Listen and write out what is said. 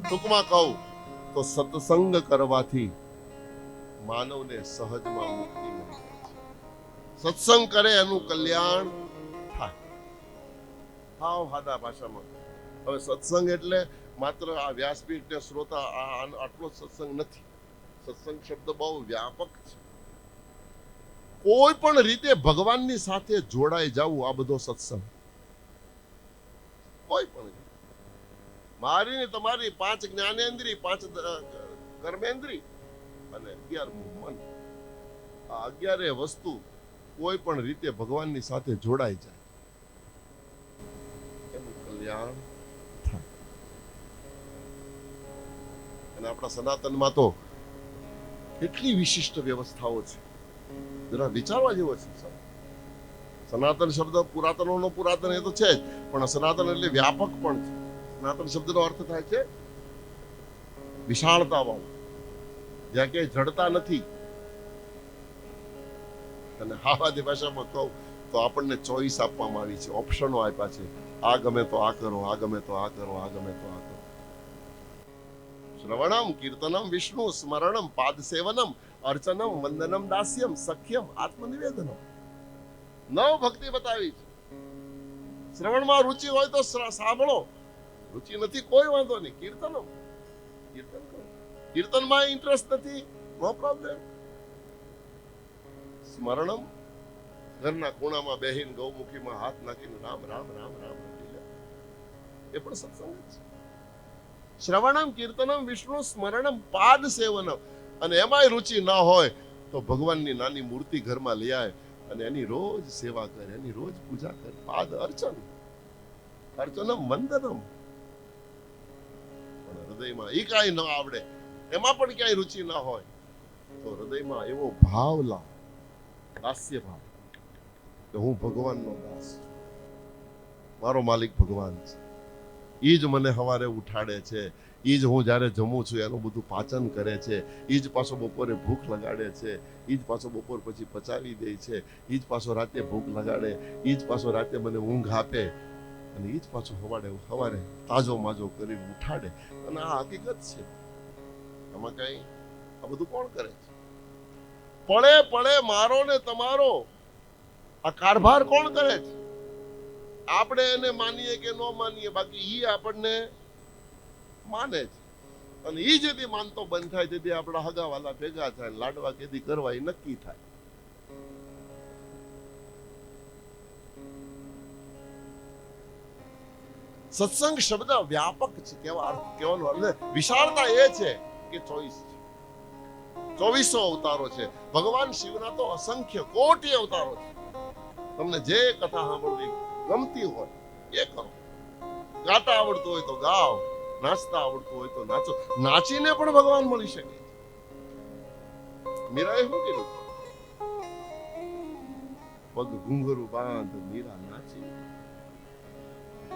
ટૂંકમાં કહું તો સત્સંગ કરવાથી માનવને સહજમાં મુક્તિ મળી જાય છે. સત્સંગ કરે એનું કલ્યાણ થાય. હાવ સાદા ભાષામાં. હવે સત્સંગ એટલે માત્ર આ વ્યાસપીઠ ને શ્રોતા આટલો સત્સંગ નથી. સત્સંગ શબ્દ બહુ વ્યાપક છે. કોઈ પણ રીતે ભગવાનની સાથે જોડાઈ જવું, આ બધો સત્સંગ. કોઈ પણ રીતે. મારી ને તમારી 5 જ્ઞાનેન્દ્રિય, 5 કર્મેન્દ્રિય અને 11મું મન, આ 11 વસ્તુ કોઈ પણ રીતે ભગવાનની સાથે જોડાઈ જાય એનું કલ્યાણ થાય. અને આપણા સનાતનમાં તો કેટલી વિશિષ્ટ વ્યવસ્થાઓ છે, જરા વિચારવા જેવો છે. સનાતન શબ્દ પુરાતનોનો પુરાતન એ તો છે જ, પણ સનાતન એટલે વ્યાપક પણ છે. સનાતન શબ્દનો અર્થ થાય છે વિશાળતા વાળું, જ્યાં ક્યાંય જડતા નથી. અને હાવાદી ભાષામાં કહું તો આપણને ચોઈસ આપવામાં આવી છે, ઓપ્શનો આપ્યા છે. આ ગમે તો આ કરો, આ ગમે તો આ કરો, આ ગમે તો આ કરો. શ્રવણમ કીર્તનમ વિષ્ણુ સ્મરણમ પાદ સેવનમ અર્ચનમ વંદનમ દાસ્યમ સખ્યમ આત્મનિવેદનમ. 9 ભક્તિ બતાવી છે. શ્રવણમાં રુચિ હોય તો સાંભળો, રુચિ નથી કોઈ વાંધો નહીં, કીર્તનમ કીર્તન કરો. કીર્તનમાં ઇન્ટરેસ્ટ નથી, નો પ્રોબ્લેમ. સ્મરણમ, ઘરના ખૂણામાં બેહીને ગૌમુખીમાં હાથ નાખીને રામ રામ રામ રામ લખી લે, એ પણ સત્સંગ જ છે. શ્રવણમ કીર્તનમ વિષ્ણુ સ્મરણમ પાદ સેવનમ, અને એમાંય રુચિ ના હોય તો ભગવાનની નાની મૂર્તિ ઘરમાં લઈ આવે અને એની રોજ સેવા કરે, એની રોજ પૂજા કરે. પાદ અર્ચન, અર્ચનમ વંદનમ. પણ હૃદયમાં એ કાંઈ ન આવડે, એમાં પણ ક્યાંય રુચિ ના હોય તો હૃદયમાં એવો ભાવ લાવ, દાસ્ય ભાવ, કે હું ભગવાનનો દાસ છું, મારો માલિક ભગવાન છે. ઈ જ મને સવારે ઉઠાડે છે, ઈ જ હું જ્યારે જમું છું એનું બધું પાચન કરે છે, ઈ જ પાછો બપોરે ભૂખ લગાડે છે, ઈ જ પાછો બપોર પછી પચાવી દે છે, ઈ જ પાછો રાતે ભૂખ લગાડે, ઈ જ પાછો રાતે મને ઊંઘ આપે, અને ઈ જ પાછો સવારે તાજો માજો કરીને ઉઠાડે. અને આ હકીકત છે. આમાં કઈ આ બધું કોણ કરે છે? પડે પડે મારો ને તમારો આ કારભાર કોણ કરે છે? આપણે એને માનીએ કે ન માનીએ, બાકી ઈ આપણને માને છે. અને ઈ જેથી માનતો બંધ થાય તેથી આપણા હગાવાલા ભેગા થાય, લાડવા કેદી કરવા એ નક્કી થાય. સત્સંગ શબ્દ વ્યાપક છે. કહેવાનો અર્થ વિશાળતા એ છે કે ચોઈસ છે. 2400 અવતારો છે. ભગવાન શિવના તો અસંખ્ય કોટી અવતારો છે. તમને જે કથા સાંભળવી ગમતી હોય એ કરો. ગાતા આવડતું હોય તો ગાઓ, નાચતા આવડતું હોય તો નાચો. નાચીને પણ ભગવાન મળી શકે. મીરાએ શું કીધું? પગ ઘૂંઘરું બાંધ મીરા નાચી.